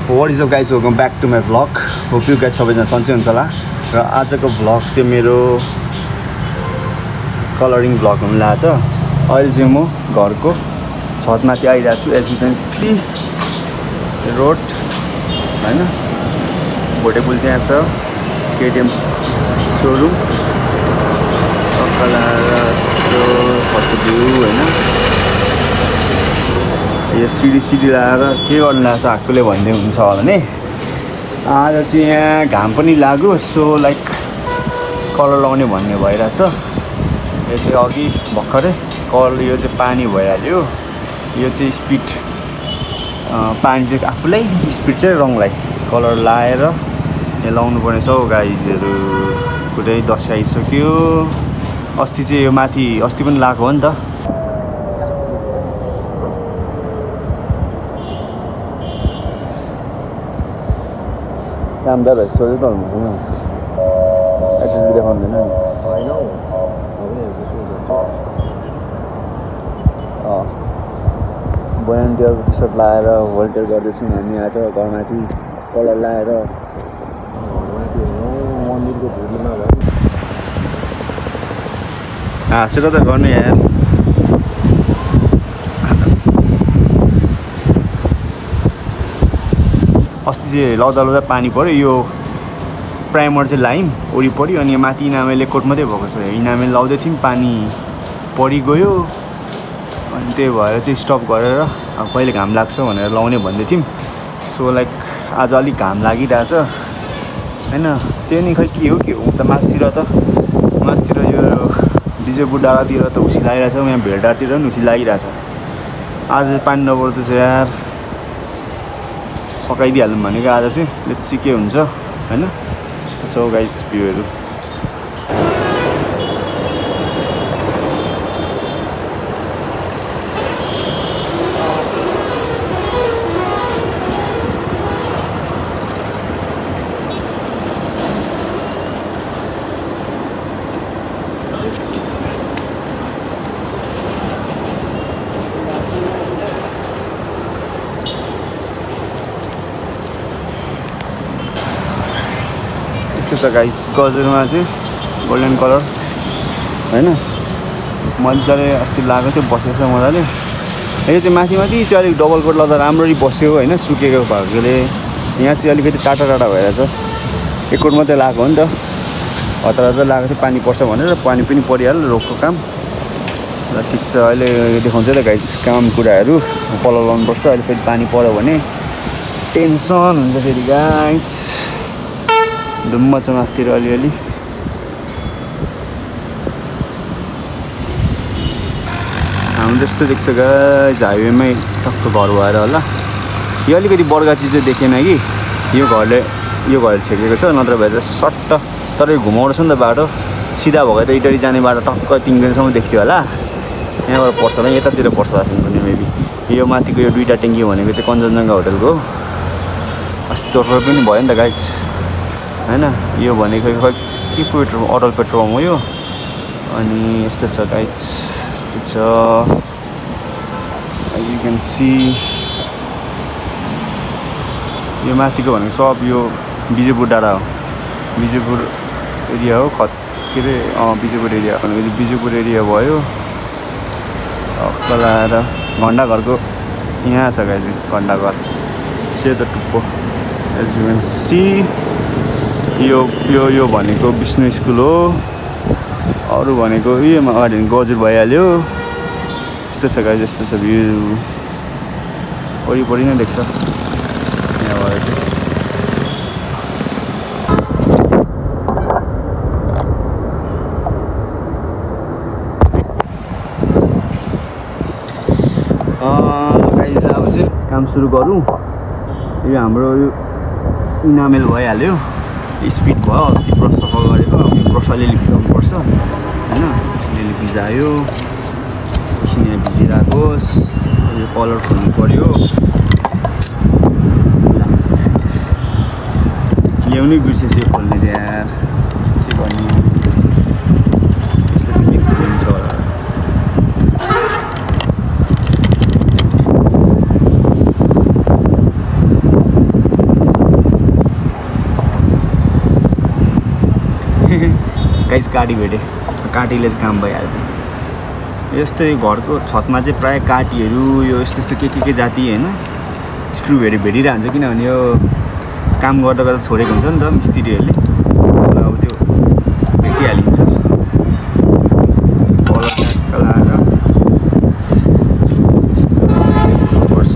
What is up guys, welcome back to my vlog. Hope you guys सबैजना सन्चै हुन्छ होला र आजको भ्लग चाहिँ मेरो कलरिङ भ्लग हुन लाग्छ। अहिले चाहिँ म घरको छतमाथि आइरहेको छु। As you can see road हैन, भोटेपुल त्यहाँ छ, केटीएम सोरुम छतको भ्यू हैन। यो सिडी लगाएर के गर्नु लाग्छ आफूले भन्दै हुन्छ होला नि। आज चाहिँ यहाँ घाम पनि लाग्यो, सो लाइक कलर लगाउने भन्ने भइरहेछ। यो चाहिँ अघि भर्खरै कलर, यो चाहिँ पानी भइहाल्यो। यो चाहिँ स्पिड पानी चाहिँ आफूलाई स्पिड चाहिँ रङलाई कलर लाएर यहाँ लाउनु पर्ने छ गाइजहरू। पुरै दसैँ आइसक्यो। अस्ति चाहिँ यो माथि अस्ति पनि लगाएको हो नि त। कामदार भाइ सोझै त हुनुहुन्न, एटिट्युड देखाउँदैन नि। भोलिन्टियरको टी सर्ट लगाएर भोलिन्टियर गर्दैछौँ हामी आज घरमाथि कलर लगाएर। मन्दिरको धुलोमा हाँसेर त गर्ने यार। अस्ति चाहिँ लाउँदा पानी पऱ्यो। यो प्राइमर चाहिँ लाइम वरिपरि, अनि माथि इनामेले कोट मात्रै भएको छ। इनामेल लाउँदै थियौँ, पानी परिगयो, अनि त्यही भएर चाहिँ स्टप गरेर अब कहिले घाम लाग्छ भनेर लाउने भन्दै थियौँ। सो लाइक आज अलिक घाम लागिरहेछ हैन। त्यो नि खै के हो त मासतिर यो विजयपुर डाँडातिर त उसी लागिरहेछ, यहाँ भेलडाँडातिर पनि उसी लागिरहेछ। आज पानी नपर्दो चाहिँ यार सकाइदिइहालौँ भनेको आज चाहिँ। लेट्स सी के हुन्छ हैन। यस्तो छ गाइस भ्यूहरू। यस्तो छ गाइस, गजरमा चाहिँ गोल्डन कलर हैन। मजाले अस्ति लगाएको थियो, बसेछ मजाले। यो चाहिँ माथि चाहिँ अलिक डबल कोट लाउँदा राम्ररी बस्यो हैन, सुकेको भएकोले। यहाँ चाहिँ अलिकति टाटा भइरहेछ। एक कोट मात्रै लगाएको हो नि त, हतार लगाएको थियो पानी पर्छ भनेर। पानी पनि परिहाल्यो, रोगको काम र ठिक छ। अहिले देखाउँछ त गाइस काम कुराहरू। कलर लाउनुपर्छ, अहिले फेरि पानी पऱ्यो भने टेन्सन हुन्छ फेरि गाइस। धुम्म छ मासतिर अलिअलि। हाम्रो जस्तो देख्छ गाइस, हाइवेमै टक्क घर भएर होला। यो अलिकति बर्गाची चाहिँ देखेन कि, यो घरले छेकेको छ, नत्र भए त सट्ट। तर यो घुमाउँछ नि त बाटो, सिधा भएको त इटरी जाने बाटो टक्क 3 दिनसम्म देख्थ्यो होला। यहाँबाट पर्छ होला, यतातिर पर्छ होला पनि मेबी। यो माथिको यो दुईवटा ट्याङ्की भनेको चाहिँ कञ्चनजङ्घा होटलको हो। अस्ति तोड्फोड पनि भयो नि त गाइस हैन। यो भनेको के पेट्रोल, अटल पेट्रोल हो यो। अनि यस्तो छ गाइस, यस्तो छ। यु क्यान सी यो माथिको भनेको सब यो विजयपुर डाँडा हो, विजयपुर एरिया हो। के अरे विजयपुर एरिया भनेको विजयपुर एरिया भयो। लगाएर घण्टाघरको यहाँ छ गाइस, घण्टाघर सेतो टुप्पो। एज यु क्यान सी यो भनेको विष्णु स्कुल हो। अरू भनेको योमा अगाडि गजुर भइहाल्यो। यस्तो छ गाइस, यस्तो छ भ्यू। वरिपरि नै देख्छ यहाँबाट चाहिँ। गाइस अब चाहिँ काम सुरु गरौँ। यो हाम्रो यो इनामेल भइहाल्यो, स्पिड भयो। अस्ति ब्रस सफा गरेको, अब यो ब्रस अलिअलि भिजाउनुपर्छ हैन। अलिअलि भिजायो, एकछिन यहाँ भिजिरहेकोस्। यो कलर खोल्नु पऱ्यो। ल्याउनै बिर्सेछ यो खोल्ने चाहिँ यार, के गर्नु। यसले चाहिँ के खोलिन्छ होला। गाइस काटी भेटेँ काटीले चाहिँ काम भइहाल्छ यस्तै घरको छतमा चाहिँ प्रायः काटीहरू यो यस्तो यस्तो के जाति होइन स्क्रुहरू भेटिरहन्छ किनभने यो काम गर्दा गर्दा छोडेको हुन्छ नि त मिस्त्रीहरूले अब त्यो भेटिहालिन्छ कलर ट्याक्क लगाएर गर्नुपर्छ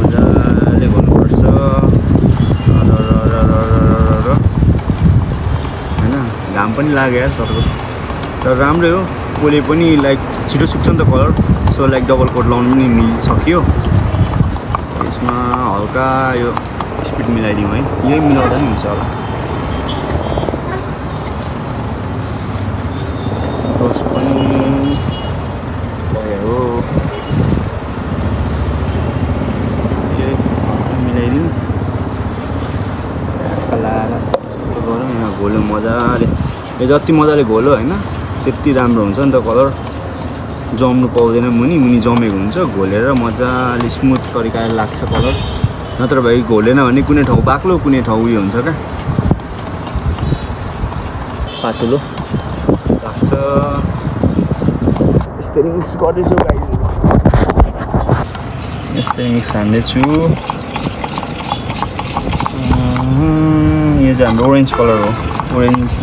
मजाले गर्नुपर्छ होइन घाम पनि लाग्यो यार सर्को तर राम्रै हो कोले पनि लाइक छिटो सुक्छ नि त colour so like double coat लाउनु पनि मिलिसक्यो यसमा हल्का यो स्पिड मिलाइदिउँ है यही मिलाउँदा नि हुन्छ होला ब्रस पनि भयो यही मिलाइदिउँ लाएर यस्तो गरौँ यहाँ घोल्यो मजाले यो जति मजाले घोल्यो होइन त्यति राम्रो हुन्छ नि त कलर जम्नु पाउँदैन मुनि जमेको हुन्छ घोलेर मजाले स्मुथ तरिकाले लाग्छ कलर नत्र भए घोलेन भने कुनै ठाउँ बाक्लो कुनै ठाउँ उयो हुन्छ क्या पातलो लाग्छ यस्तै मिक्स गर्दैछु गाइस यस्तै मिक्स हान्दैछु यो चाहिँ हाम्रो ओरेन्ज कलर हो ओरेन्ज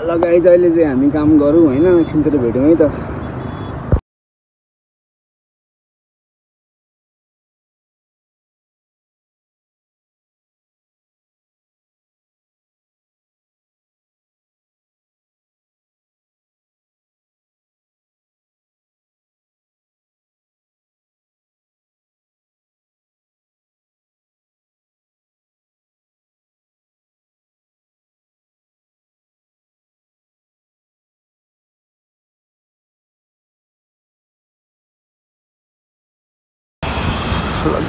ल गाइस अहिले चाहिँ हामी काम गरौँ होइन एकछिनतिर भेटौँ है त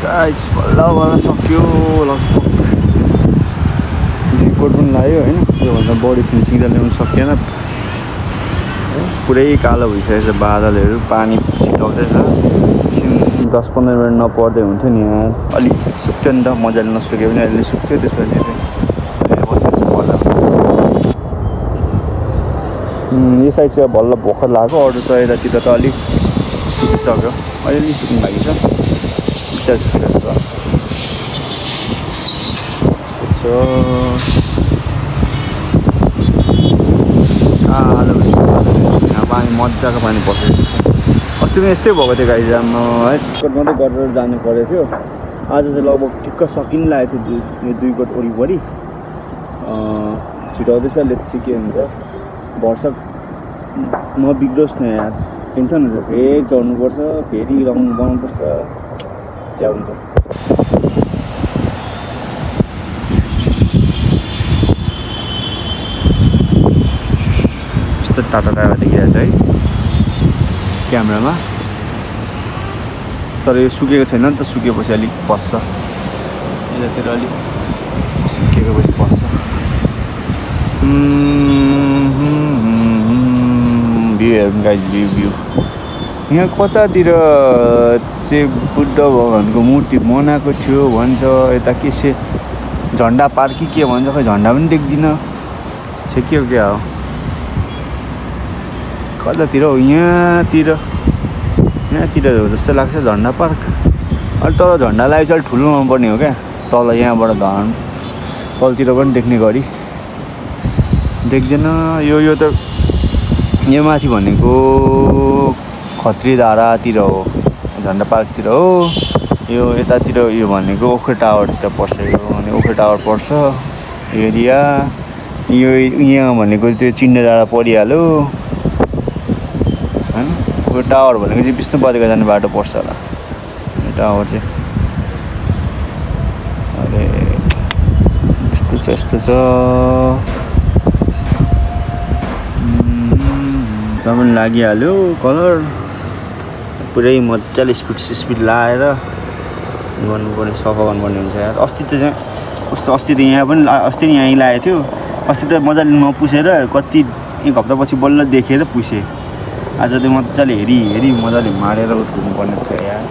गाइस बल्ल सक्यो लगभग रिपोर्ट पनि लाग्यो होइन योभन्दा बडी फिनिसिङ त ल्याउनु सकिएन पुरै कालो भइसकेको छ बादलहरू पानी छिटाउँदैछ 10-15 मिनट नपर्दै हुन्थ्यो नि यहाँ अलिक सुक्थ्यो नि त मजाले नसुक्यो भने अहिले सुक्थ्यो त्यसपछि चाहिँ यो साइड चाहिँ बल्ल भर्खर लाग्यो अरू त यतातिर त अलिक सुकिसक्यो अलिअलि सुक्नु लागि छ पानी मजाको पानी पर्छ अस्ति पनि यस्तै भएको थियो गाइस हाम्रो है टिकट मात्रै गरेर जानु परेको थियो आज चाहिँ लगभग ठिक्क सकिन लागेको थियो यो 2 कोट वरिपरि छिटाउँदैछ लेट्स सी के हुन्छ वर्षक नबिग्रोस् न यार टेन्सन हुन्छ फेरि चढ्नुपर्छ फेरि रङ बनाउनुपर्छ च्या हुन्छ यस्तो टाटा देखिरहेको छ है क्यामेरामा तर यो सुकेको छैन नि त सुकेपछि अलिक पस्छ यतातिर अलिक सुकेको पछि पस्छ भ्यू हेर्नु गाइस भ्यू यहाँ कतातिर चाहिँ बुद्ध भगवानको मूर्ति बनाएको थियो भन्छ यता के से झन्डा पार्क के भन्छ खै झन्डा पनि देख्दिनँ के हो क्या हो कतातिर हो यहाँतिर हो जस्तो लाग्छ झन्डा पार्क अनि तल झन्डा लागेपछि अलिक ठुलो नपर्ने हो क्या तल यहाँबाट धन तलतिर पनि देख्ने गरी देख्दैन यो त यो माथि भनेको खत्री धारातिर हो झन्डा पार्कतिर हो यो यतातिर यो भनेको ओखर टावरतिर पर्छ यो भने ओखर टावर पर्छ एरिया यो यहाँ भनेको त्यो चिन्ने डाँडा परिहाल्यो हैन यो टावर भनेको चाहिँ विष्णुपदको जाने बाटो पर्छ होला यो टावर चाहिँ अरे यस्तो छ पनि लागिहाल्यो कलर पुरै मजाले स्पिड लाएर गर्नुपर्ने सफा गर्नुपर्ने हुन्छ यार अस्ति त यहाँ पनि अस्ति नै यहीँ लागेको थियो अस्ति त मजाले नपुसेर कति 1 हप्तापछि बल्ल देखेर पुसेँ आज त मजाले हेरी मजाले मारेर घुम्नुपर्ने छ यार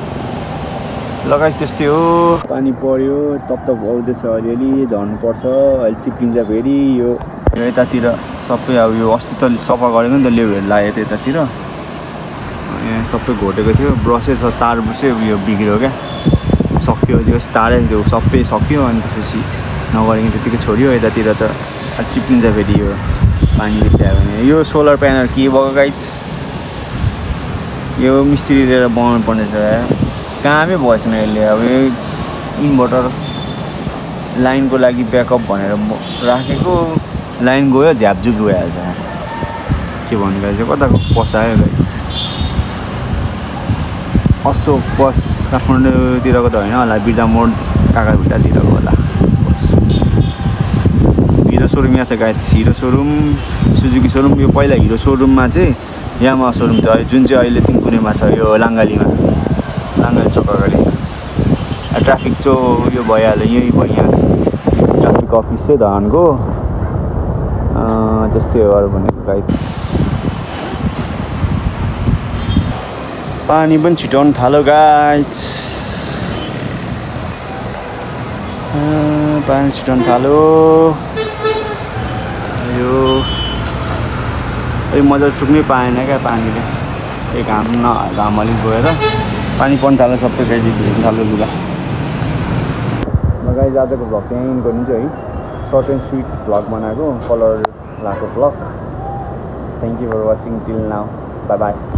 लगाइस त्यस्तै हो पानी पर्यो तप आउँदैछ अलिअलि झर्नु पर्छ अहिले चिप्लिन्छ फेरि यो यतातिर सबै अब यो अस्ति त सफा गरेको नि त लेउहरू लाग्यो थियो यतातिर यहाँ सबै घोटेको थियो ब्रसै छ तार ब्रसै यो बिग्रियो क्या सक्यो त्यो तारै त्यो सबै सक्यो अनि त्यसपछि नगरेको त्यतिकै छोड्यो यतातिर त चिप्लिन्छ फेरि यो पानी बेसी आयो भने यो सोलर प्यानल के भएको गाइज यो मिस्त्री लिएर बनाउनु पर्ने छ कामै भएछैन यसले अब यो इन्भर्टर लाइनको लागि ब्याकअप भनेर राखेको लाइन गयो झ्यापझुप गइहाल्छ के भन्नु गाइज कताको पसायो गाइज अशोक बस काठमाडौँतिरको त होइन होला बिर्दा मोड काकाभिट्टातिरको होला हिरो सोरुम यहाँ छ guys hero showroom Suzuki showroom यो पहिला हिरो सोरुममा चाहिँ यामाहा सोरुम थियो जुन चाहिँ अहिले तिनकुनेमा छ यो लाङ्गाली चौक अगाडि छ ट्राफिक जो यो भइहाल्यो यही भयो यहाँ छ ट्राफिक अफिस चाहिँ धनको त्यस्तै हो अरू भनेको गाइज पानी पनि छिटाउनु थाल्यो गाइज पानी छिटाउनु थाल्यो यो मजाले सुक्नै पाएन क्या पानीले घाम अलिक गएर पानी पर्नु थाल्यो सबै गाइज भिज्नु थाल्यो लुगा गाइज आजको भ्लग चाहिँ यहीँ गरिदिन्छु है सर्ट एन्ड स्विट भ्लग बनाएको कलर लगाएको vlog thank you for watching till now bye by